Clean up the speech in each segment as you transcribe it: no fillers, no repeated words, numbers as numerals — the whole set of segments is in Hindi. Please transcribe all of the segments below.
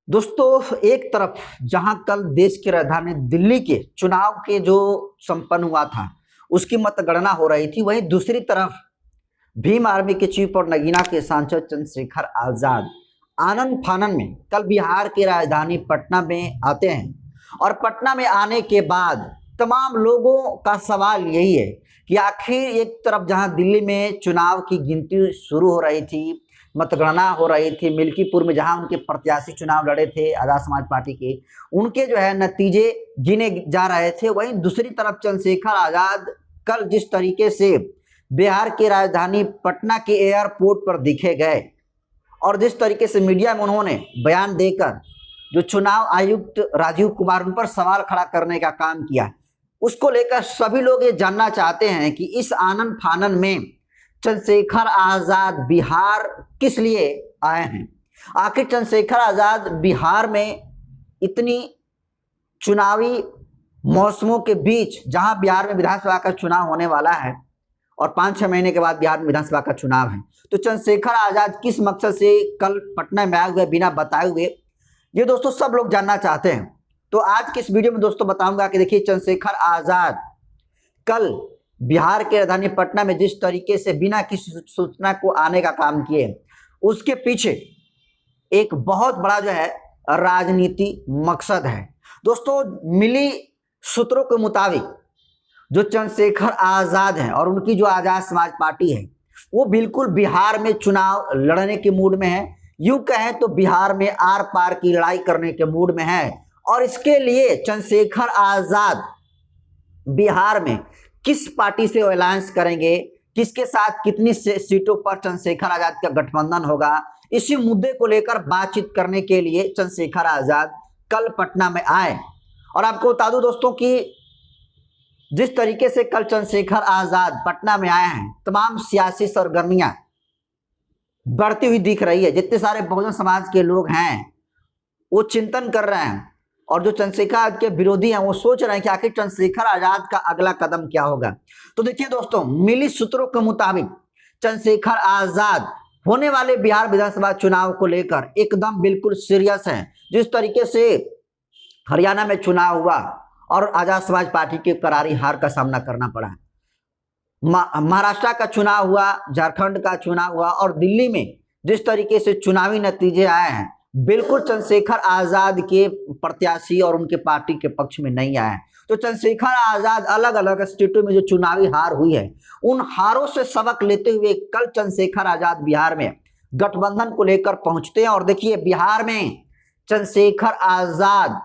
दोस्तों, एक तरफ जहां कल देश की राजधानी दिल्ली के चुनाव के जो संपन्न हुआ था उसकी मतगणना हो रही थी, वहीं दूसरी तरफ भीम आर्मी के चीफ और नगीना के सांसद चंद्रशेखर आजाद आनन फानन में कल बिहार की राजधानी पटना में आते हैं। और पटना में आने के बाद तमाम लोगों का सवाल यही है कि आखिर एक तरफ जहां दिल्ली में चुनाव की गिनती शुरू हो रही थी, मतगणना हो रही थी, मिल्कीपुर में जहां उनके प्रत्याशी चुनाव लड़े थे आजाद समाज पार्टी के, उनके जो है नतीजे गिने जा रहे थे, वहीं दूसरी तरफ चंद्रशेखर आजाद कल जिस तरीके से बिहार की राजधानी पटना के एयरपोर्ट पर दिखे गए और जिस तरीके से मीडिया में उन्होंने बयान देकर जो चुनाव आयुक्त राजीव कुमार उन पर सवाल खड़ा करने का काम किया, उसको लेकर सभी लोग ये जानना चाहते हैं कि इस आनन फानन में चंद्रशेखर आजाद बिहार किस लिए आए हैं। आखिर चंद्रशेखर आजाद बिहार में इतनी चुनावी मौसमों के बीच, जहां बिहार में विधानसभा का चुनाव होने वाला है और 5-6 महीने के बाद बिहार में विधानसभा का चुनाव है, तो चंद्रशेखर आजाद किस मकसद से कल पटना में आए हुए बिना बताए हुए, ये दोस्तों सब लोग जानना चाहते हैं। तो आज की इस वीडियो में दोस्तों बताऊंगा कि देखिए चंद्रशेखर आजाद कल बिहार के राजधानी पटना में जिस तरीके से बिना किसी सूचना को आने का काम किए, उसके पीछे एक बहुत बड़ा जो है राजनीति मकसद है। दोस्तों, मिली सूत्रों के मुताबिक जो चंद्रशेखर आजाद हैं और उनकी जो आजाद समाज पार्टी है, वो बिल्कुल बिहार में चुनाव लड़ने के मूड में है। यूं कहें तो बिहार में आर पार की लड़ाई करने के मूड में है और इसके लिए चंद्रशेखर आजाद बिहार में किस पार्टी से अलायंस करेंगे, किसके साथ कितनी सीटों पर चंद्रशेखर आजाद का गठबंधन होगा, इसी मुद्दे को लेकर बातचीत करने के लिए चंद्रशेखर आजाद कल पटना में आए। और आपको बता दूं दोस्तों कि जिस तरीके से कल चंद्रशेखर आजाद पटना में आए हैं, तमाम सियासी सरगर्मियां बढ़ती हुई दिख रही है। जितने सारे बहुजन समाज के लोग हैं वो चिंतन कर रहे हैं और जो चंद्रशेखर आजाद के विरोधी हैं वो सोच रहे हैं कि आखिर चंद्रशेखर आजाद का अगला कदम क्या होगा। तो देखिए दोस्तों, मिली सूत्रों के मुताबिक चंद्रशेखर आजाद होने वाले बिहार विधानसभा चुनाव को लेकर एकदम बिल्कुल सीरियस हैं। जिस तरीके से हरियाणा में चुनाव हुआ और आजाद समाज पार्टी की करारी हार का सामना करना पड़ा, महाराष्ट्र का चुनाव हुआ, झारखंड का चुनाव हुआ और दिल्ली में जिस तरीके से चुनावी नतीजे आए हैं, बिल्कुल चंद्रशेखर आजाद के प्रत्याशी और उनके पार्टी के पक्ष में नहीं आए। तो चंद्रशेखर आजाद अलग अलग स्टेटों में जो चुनावी हार हुई है, उन हारों से सबक लेते हुए कल चंद्रशेखर आजाद बिहार में गठबंधन को लेकर पहुंचते हैं। और देखिए, बिहार में चंद्रशेखर आजाद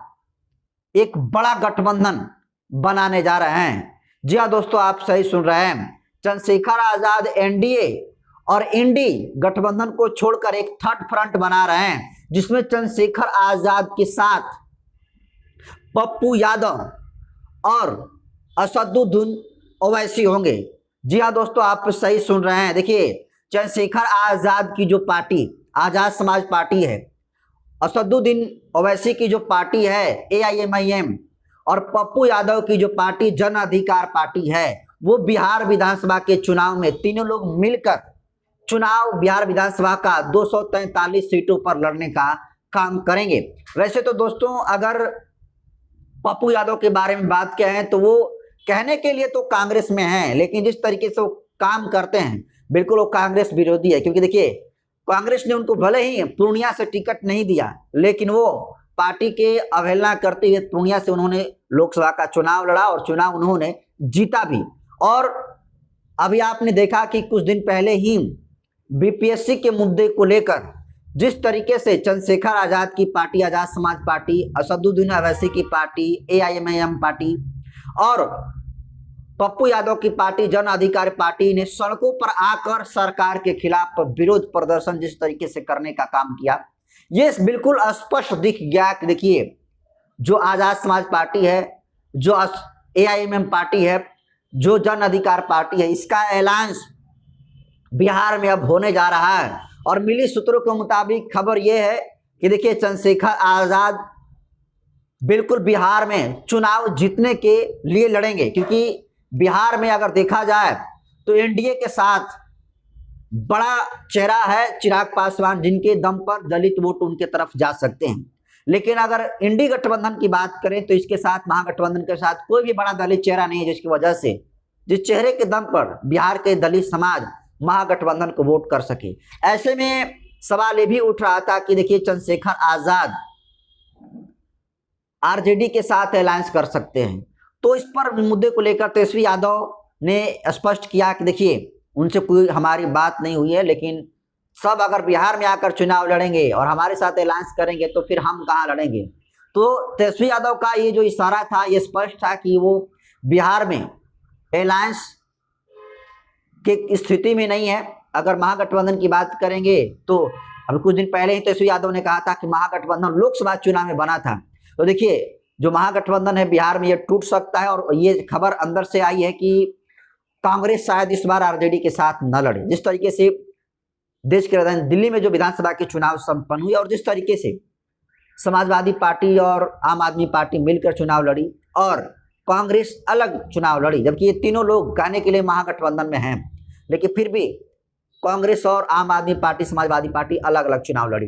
एक बड़ा गठबंधन बनाने जा रहे हैं। जी हाँ दोस्तों, आप सही सुन रहे हैं। चंद्रशेखर आजाद एनडीए और इंडी गठबंधन को छोड़कर एक थर्ड फ्रंट बना रहे हैं, जिसमें चंद्रशेखर आजाद के साथ पप्पू यादव और असदुद्दीन ओवैसी होंगे। जी हाँ दोस्तों, आप सही सुन रहे हैं। देखिए, चंद्रशेखर आजाद की जो पार्टी आजाद समाज पार्टी है, असदुद्दीन ओवैसी की जो पार्टी है एआईएमआईएम और पप्पू यादव की जो पार्टी जन अधिकार पार्टी है, वो बिहार विधानसभा के चुनाव में तीनों लोग मिलकर चुनाव बिहार विधानसभा का 243 सीटों पर लड़ने का काम करेंगे। वैसे तो दोस्तों, अगर पप्पू यादव के बारे में बात करें तो वो कहने के लिए तो कांग्रेस में हैं, लेकिन जिस तरीके से वो काम करते हैं बिल्कुल वो कांग्रेस विरोधी है। क्योंकि देखिए, कांग्रेस ने उनको भले ही पूर्णिया से टिकट नहीं दिया, लेकिन वो पार्टी के अवहेलना करते हुए पूर्णिया से उन्होंने लोकसभा का चुनाव लड़ा और चुनाव उन्होंने जीता भी। और अभी आपने देखा कि कुछ दिन पहले ही बीपीएससी के मुद्दे को लेकर जिस तरीके से चंद्रशेखर आजाद की पार्टी आजाद समाज पार्टी, असदुद्दीन ओवैसी की पार्टी एआईएमआईएम पार्टी और पप्पू यादव की पार्टी जन अधिकार पार्टी ने सड़कों पर आकर सरकार के खिलाफ विरोध प्रदर्शन जिस तरीके से करने का काम किया, ये बिल्कुल स्पष्ट दिख गया कि देखिए, जो आजाद समाज पार्टी है, जो एआईएमआईएम पार्टी है, जो जन अधिकार पार्टी है, इसका अलायंस बिहार में अब होने जा रहा है। और मिली सूत्रों के मुताबिक खबर यह है कि देखिए, चंद्रशेखर आजाद बिल्कुल बिहार में चुनाव जीतने के लिए लड़ेंगे। क्योंकि बिहार में अगर देखा जाए तो एनडीए के साथ बड़ा चेहरा है चिराग पासवान, जिनके दम पर दलित वोट उनके तरफ जा सकते हैं। लेकिन अगर इंडी गठबंधन की बात करें तो इसके साथ, महागठबंधन के साथ कोई भी बड़ा दलित चेहरा नहीं है, जिसकी वजह से, जिस चेहरे के दम पर बिहार के दलित समाज महागठबंधन को वोट कर सके। ऐसे में सवाल ये भी उठ रहा था कि देखिए, चंद्रशेखर आजाद आरजेडी के साथ अलायंस कर सकते हैं। तो इस पर मुद्दे को लेकर तेजस्वी यादव ने स्पष्ट किया कि देखिए, उनसे कोई हमारी बात नहीं हुई है, लेकिन सब अगर बिहार में आकर चुनाव लड़ेंगे और हमारे साथ अलायंस करेंगे तो फिर हम कहाँ लड़ेंगे। तो तेजस्वी यादव का ये जो इशारा था, ये स्पष्ट था कि वो बिहार में अलायंस की स्थिति में नहीं है। अगर महागठबंधन की बात करेंगे तो अभी कुछ दिन पहले ही तेजस्वी यादव ने कहा था कि महागठबंधन लोकसभा चुनाव में बना था। तो देखिए, जो महागठबंधन है बिहार में, ये टूट सकता है। और ये खबर अंदर से आई है कि कांग्रेस शायद इस बार आरजेडी के साथ न लड़े। जिस तरीके से देश की राजधानी दिल्ली में जो विधानसभा के चुनाव संपन्न हुए और जिस तरीके से समाजवादी पार्टी और आम आदमी पार्टी मिलकर चुनाव लड़ी और कांग्रेस अलग चुनाव लड़ी, जबकि ये तीनों लोग कहने के लिए महागठबंधन में हैं, लेकिन फिर भी कांग्रेस और आम आदमी पार्टी, समाजवादी पार्टी अलग अलग चुनाव लड़ी।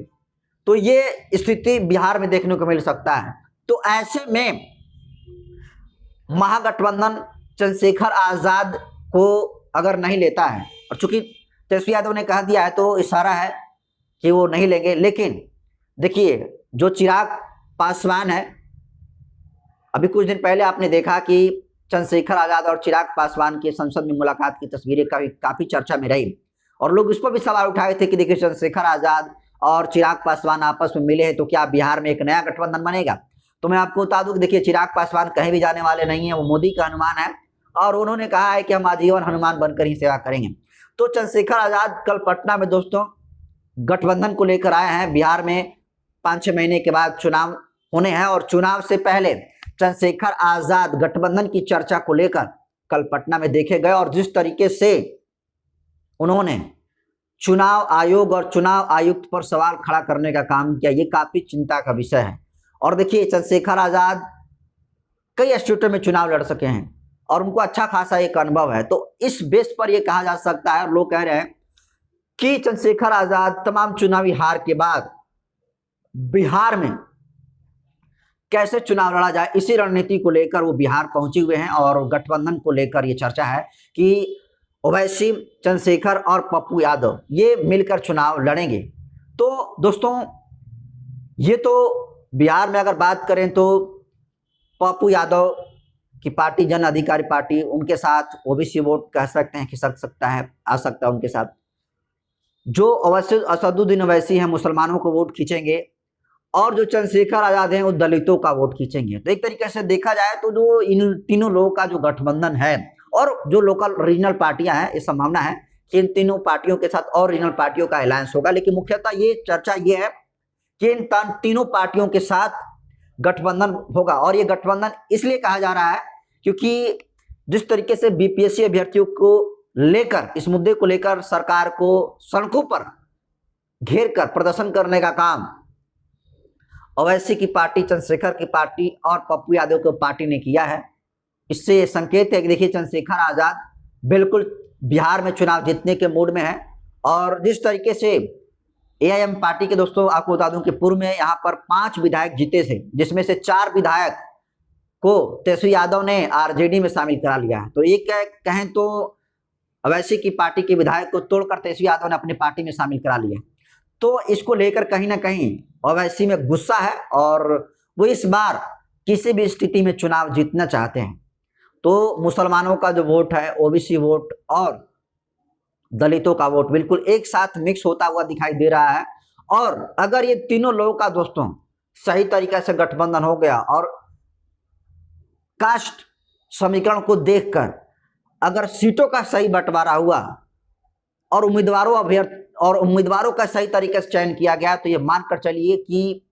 तो ये स्थिति बिहार में देखने को मिल सकता है। तो ऐसे में महागठबंधन चंद्रशेखर आजाद को अगर नहीं लेता है, और चूंकि तेजस्वी यादव ने कह दिया है तो इशारा है कि वो नहीं लेंगे। लेकिन देखिए, जो चिराग पासवान है, अभी कुछ दिन पहले आपने देखा कि चंद्रशेखर आजाद और चिराग पासवान की संसद में मुलाकात की तस्वीरें काफी चर्चा में रही और लोग इस पर भी सवाल उठाए थे कि देखिए, चंद्रशेखर आजाद और चिराग पासवान आपस में मिले हैं तो क्या बिहार में एक नया गठबंधन बनेगा। तो मैं आपको बता दूं कि देखिए, चिराग पासवान कहीं भी जाने वाले नहीं है, वो मोदी का हनुमान है और उन्होंने कहा है कि हम आजीवन हनुमान बनकर ही सेवा करेंगे। तो चंद्रशेखर आजाद कल पटना में दोस्तों गठबंधन को लेकर आए हैं। बिहार में 5-6 महीने के बाद चुनाव होने हैं और चुनाव से पहले चंद्रशेखर आजाद गठबंधन की चर्चा को लेकर कल पटना में देखे गए और जिस तरीके से उन्होंने चुनाव आयोग और चुनाव आयुक्त पर सवाल खड़ा करने का काम किया, ये काफी चिंता का विषय है। और देखिए, चंद्रशेखर आजाद कई स्टेटों में चुनाव लड़ सके हैं और उनको अच्छा खासा एक अनुभव है। तो इस बेस पर यह कहा जा सकता है, और लोग कह रहे हैं कि चंद्रशेखर आजाद तमाम चुनावी हार के बाद बिहार में कैसे चुनाव लड़ा जाए, इसी रणनीति को लेकर वो बिहार पहुंचे हुए हैं। और गठबंधन को लेकर ये चर्चा है कि ओवैसी, चंद्रशेखर और पप्पू यादव ये मिलकर चुनाव लड़ेंगे। तो दोस्तों, ये तो बिहार में अगर बात करें तो पप्पू यादव की पार्टी, जन अधिकारी पार्टी, उनके साथ ओबीसी वोट कह सकते हैं, खिसक सकता है, आ सकता है उनके साथ। जो असदुद्दीन ओवैसी हैं, मुसलमानों को वोट खींचेंगे और जो चंद्रशेखर आजाद हैं वो दलितों का वोट खींचेंगे। तो एक तरीके से देखा जाए तो जो इन तीनों लोगों का जो गठबंधन है और जो लोकल रीजनल पार्टियां हैं, ये संभावना है कि इन तीनों पार्टियों के साथ और रीजनल पार्टियों का अलायंस होगा। लेकिन मुख्यतः ये चर्चा ये है कि इन तीनों पार्टियों के साथ गठबंधन होगा। और ये गठबंधन इसलिए कहा जा रहा है क्योंकि जिस तरीके से बीपीएससी अभ्यर्थियों को लेकर, इस मुद्दे को लेकर सरकार को सड़कों पर घेर कर प्रदर्शन करने का काम ओवैसी की पार्टी, चंद्रशेखर की पार्टी और पप्पू यादव की पार्टी ने किया है। इससे संकेत है कि देखिए, चंद्रशेखर आजाद बिल्कुल बिहार में चुनाव जीतने के मूड में है। और जिस तरीके से एआईएम पार्टी के दोस्तों, आपको बता दूं कि पूर्व में यहाँ पर 5 विधायक जीते थे, जिसमें से 4 विधायक को तेजस्वी यादव ने आरजेडी में शामिल करा लिया है। तो एक कहें तो ओवैसी की पार्टी के विधायक को तोड़कर तेजस्वी यादव ने अपनी पार्टी में शामिल करा लिया। तो इसको लेकर कहीं ना कहीं ओवैसी में गुस्सा है और वो इस बार किसी भी स्थिति में चुनाव जीतना चाहते हैं। तो मुसलमानों का जो वोट है, ओबीसी वोट और दलितों का वोट बिल्कुल एक साथ मिक्स होता हुआ दिखाई दे रहा है। और अगर ये तीनों लोगों का दोस्तों सही तरीके से गठबंधन हो गया और कास्ट समीकरण को देखकर अगर सीटों का सही बंटवारा हुआ और उम्मीदवारों का सही तरीके से चयन किया गया, तो ये मानकर चलिए कि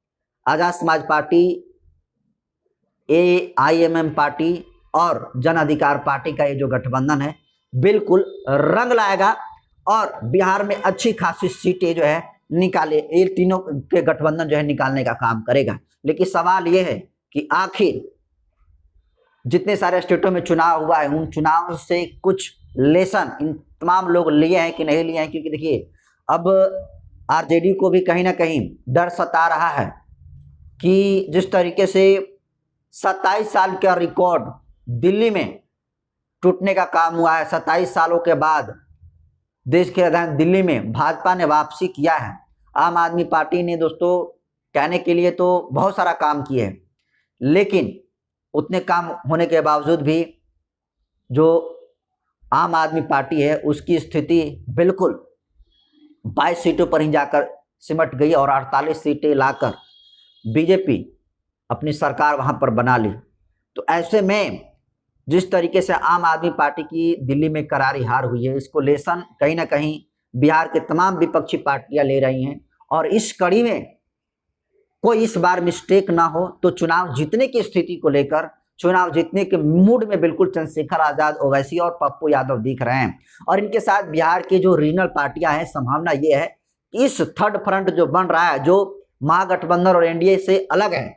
Azad Samaj party, AIMM party और जन अधिकार पार्टी का ये जो गठबंधन है बिल्कुल रंग लाएगा और बिहार में अच्छी खासी सीटें जो है निकाले, ये तीनों के गठबंधन जो है निकालने का काम करेगा। लेकिन सवाल ये है कि आखिर जितने सारे स्टेटों में चुनाव हुआ है, उन चुनाव से कुछ लेसन इन तमाम लोग लिए हैं कि नहीं लिए हैं। क्योंकि देखिए, अब आरजेडी को भी कहीं ना कहीं डर सता रहा है कि जिस तरीके से 27 साल का रिकॉर्ड दिल्ली में टूटने का काम हुआ है, 27 सालों के बाद देश की राजधानी दिल्ली में भाजपा ने वापसी किया है। आम आदमी पार्टी ने दोस्तों कहने के लिए तो बहुत सारा काम किए हैं, लेकिन उतने काम होने के बावजूद भी जो आम आदमी पार्टी है उसकी स्थिति बिल्कुल 22 सीटों पर ही जाकर सिमट गई और 48 सीटें लाकर बीजेपी अपनी सरकार वहां पर बना ली। तो ऐसे में जिस तरीके से आम आदमी पार्टी की दिल्ली में करारी हार हुई है, इसको लेसन कहीं ना कहीं बिहार के तमाम विपक्षी पार्टियां ले रही हैं। और इस कड़ी में कोई इस बार मिस्टेक ना हो तो चुनाव जीतने की स्थिति को लेकर, चुनाव जीतने के मूड में बिल्कुल चंद्रशेखर आजाद, ओवैसी और पप्पू यादव दिख रहे हैं। और इनके साथ बिहार की जो रीजनल पार्टियां हैं, संभावना ये है कि इस थर्ड फ्रंट जो बन रहा है, जो महागठबंधन और एनडीए से अलग है,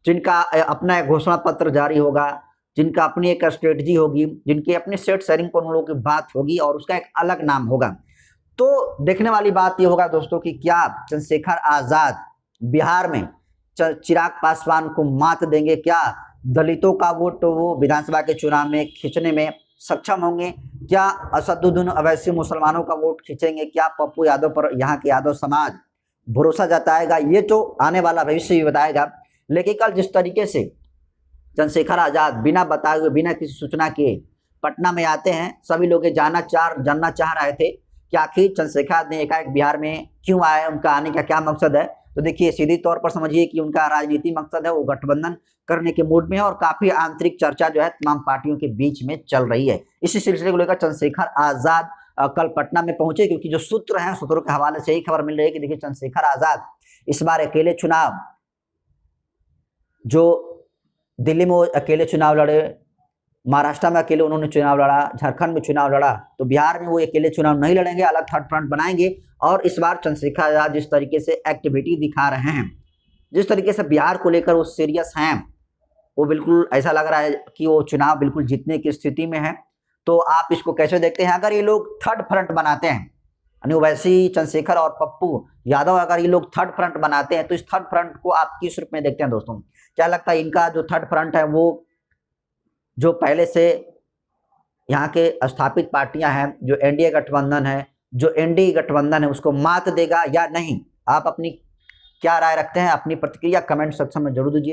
जिनका अपना एक घोषणा पत्र जारी होगा, जिनका अपनी एक स्ट्रेटजी होगी, जिनके अपने सेट शेयरिंग पर उन लोगों की बात होगी और उसका एक अलग नाम होगा। तो देखने वाली बात ये होगा दोस्तों कि क्या चंद्रशेखर आजाद बिहार में चिराग पासवान को मात देंगे, क्या दलितों का वोट वो विधानसभा के चुनाव में खींचने में सक्षम होंगे, क्या असदुद्दीन अवैसी मुसलमानों का वोट खींचेंगे, क्या पप्पू यादव पर यहाँ के यादव समाज भरोसा जताएगा, ये तो आने वाला भविष्य भी बताएगा। लेकिन कल जिस तरीके से चंद्रशेखर आजाद बिना बताए हुए, बिना किसी सूचना के पटना में आते हैं, सभी लोग जानना चाह रहे थे कि आखिर चंद्रशेखर ने एकाएक बिहार में क्यों आए, उनका आने का क्या मकसद है। तो देखिए, सीधी तौर पर समझिए कि उनका राजनीतिक मकसद है, वो गठबंधन करने के मूड में है और काफी आंतरिक चर्चा जो है तमाम पार्टियों के बीच में चल रही है। इसी सिलसिले को लेकर चंद्रशेखर आजाद कल पटना में पहुंचे, क्योंकि जो सूत्र हैं, सूत्रों के हवाले से यही खबर मिल रही है कि देखिए चंद्रशेखर आजाद इस बार अकेले चुनाव, जो दिल्ली में वो अकेले चुनाव लड़े, महाराष्ट्र में अकेले उन्होंने चुनाव लड़ा, झारखंड में चुनाव लड़ा, तो बिहार में वो अकेले चुनाव नहीं लड़ेंगे, अलग थर्ड फ्रंट बनाएंगे। और इस बार चंद्रशेखर आजाद जिस तरीके से एक्टिविटी दिखा रहे हैं, जिस तरीके से बिहार को लेकर वो सीरियस हैं, वो बिल्कुल ऐसा लग रहा है कि वो चुनाव बिल्कुल जीतने की स्थिति में है। तो आप इसको कैसे देखते हैं? अगर ये लोग थर्ड फ्रंट बनाते हैं, यानी ओवैसी, चंद्रशेखर और पप्पू यादव, अगर ये लोग थर्ड फ्रंट बनाते हैं, तो इस थर्ड फ्रंट को आप किस रूप में देखते हैं दोस्तों? क्या लगता है इनका जो थर्ड फ्रंट है वो जो पहले से यहाँ के स्थापित पार्टियां हैं, जो एनडीए गठबंधन है, जो एनडीए गठबंधन है, उसको मात देगा या नहीं? आप अपनी क्या राय रखते हैं? अपनी प्रतिक्रिया कमेंट सेक्शन में जरूर दीजिए।